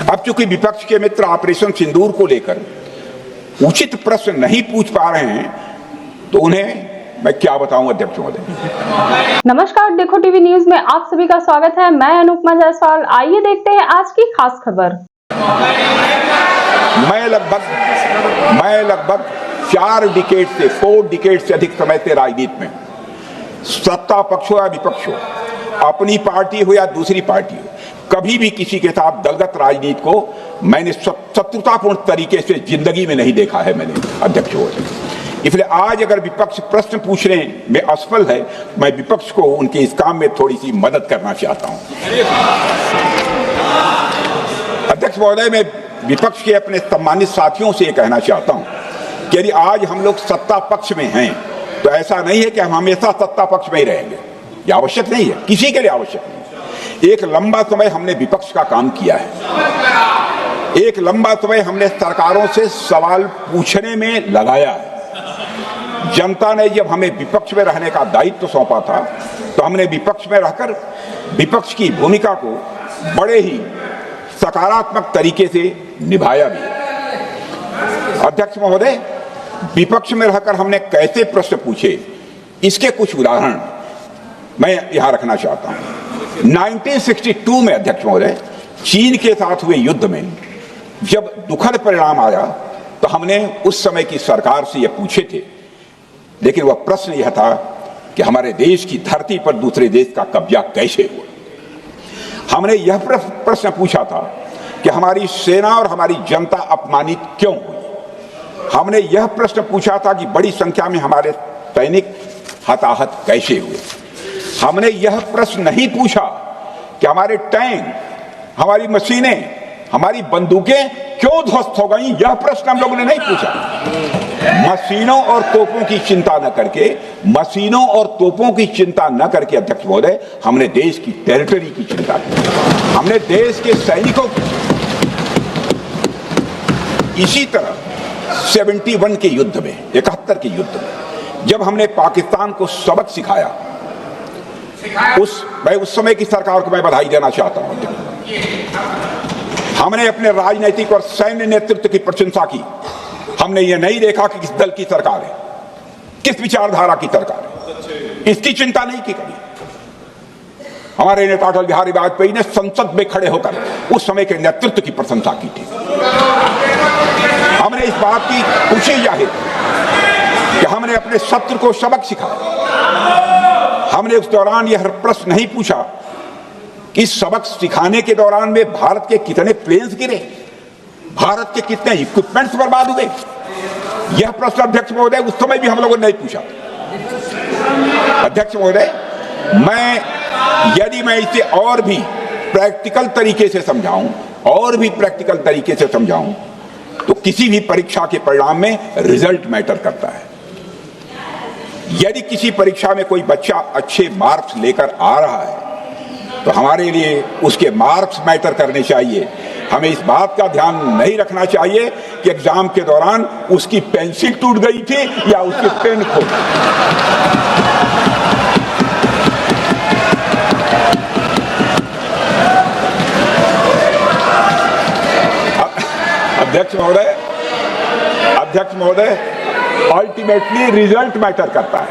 अब चूंकि विपक्ष के मित्र ऑपरेशन सिंदूर को लेकर उचित प्रश्न नहीं पूछ पा रहे हैं तो उन्हें मैं क्या बताऊं अध्यक्ष महोदय। नमस्कार, देखो टीवी न्यूज में आप सभी का स्वागत है। मैं अनुपमा जायसवाल। आइए देखते हैं आज की खास खबर। मैं लगभग 4 डिकेड से अधिक समय से राजनीति में, सत्ता पक्ष हो या विपक्ष हो, अपनी पार्टी हो या दूसरी पार्टी हो, कभी भी किसी के साथ दलगत राजनीति को मैंने शत्रुतापूर्ण तरीके से जिंदगी में नहीं देखा है मैंने अध्यक्ष महोदय। इसलिए आज अगर विपक्ष प्रश्न पूछने में असफल है, मैं विपक्ष को उनके इस काम में थोड़ी सी मदद करना चाहता हूं। अध्यक्ष महोदय, मैं विपक्ष के अपने सम्मानित साथियों से यह कहना चाहता हूं कि यदि आज हम लोग सत्ता पक्ष में हैं तो ऐसा नहीं है कि हम हमेशा सत्ता पक्ष में ही रहेंगे। यह आवश्यक नहीं है, किसी के लिए आवश्यक नहीं। एक लंबा समय हमने विपक्ष का काम किया है, एक लंबा समय हमने सरकारों से सवाल पूछने में लगाया है। जनता ने जब हमें विपक्ष में रहने का दायित्व सौंपा था तो हमने विपक्ष में रहकर विपक्ष की भूमिका को बड़े ही सकारात्मक तरीके से निभाया भी। अध्यक्ष महोदय, विपक्ष में रहकर हमने कैसे प्रश्न पूछे, इसके कुछ उदाहरण मैं यहां रखना चाहता हूं। 1962 में अध्यक्ष महोदय, चीन के साथ हुए युद्ध में जब दुखद परिणाम आया तो हमने उस समय की सरकार से यह पूछे थे, लेकिन वह प्रश्न यह था कि हमारे देश की धरती पर दूसरे देश का कब्जा कैसे हुआ। हमने यह प्रश्न पूछा था कि हमारी सेना और हमारी जनता अपमानित क्यों हुई। हमने यह प्रश्न पूछा था कि बड़ी संख्या में हमारे सैनिक हताहत कैसे हुए। हमने यह प्रश्न नहीं पूछा कि हमारे टैंक, हमारी मशीनें, हमारी बंदूकें क्यों ध्वस्त हो गई। यह प्रश्न हम लोगों ने नहीं पूछा। मशीनों और तोपों की चिंता न करके अध्यक्ष महोदय, हमने देश की टेरिटरी की चिंता की, हमने देश के सैनिकों की। इसी तरह 71 के युद्ध में, 71 के युद्ध में जब हमने पाकिस्तान को सबक सिखाया, उस समय की सरकार को मैं बधाई देना चाहता हूं। हमने अपने राजनीतिक और सैन्य नेतृत्व की प्रशंसा की। हमने ये नहीं देखा कि किस दल की सरकार है, किस विचारधारा की सरकार है, इसकी चिंता नहीं की कभी। हमारे नेता अटल बिहारी वाजपेयी ने संसद में खड़े होकर उस समय के नेतृत्व की प्रशंसा की थी। हमने इस बात की खुशी जाहिर कि हमने अपने शत्रु को सबक सिखाया। हमने उस दौरान यह प्रश्न नहीं पूछा कि इस सबक सिखाने के दौरान में भारत के कितने प्लेन्स गिरे, भारत के कितने इक्विपमेंट्स बर्बाद हुए। यह प्रश्न अध्यक्ष महोदय उस समय भी हम लोगों ने नहीं पूछा। अध्यक्ष महोदय, यदि मैं इसे और भी प्रैक्टिकल तरीके से समझाऊं तो किसी भी परीक्षा के परिणाम में रिजल्ट मैटर करता है। यदि किसी परीक्षा में कोई बच्चा अच्छे मार्क्स लेकर आ रहा है तो हमारे लिए उसके मार्क्स मैटर करने चाहिए। हमें इस बात का ध्यान नहीं रखना चाहिए कि एग्जाम के दौरान उसकी पेंसिल टूट गई थी या उसकी पेन खो गई। अध्यक्ष महोदय, अल्टीमेटली रिजल्ट मैटर करता है।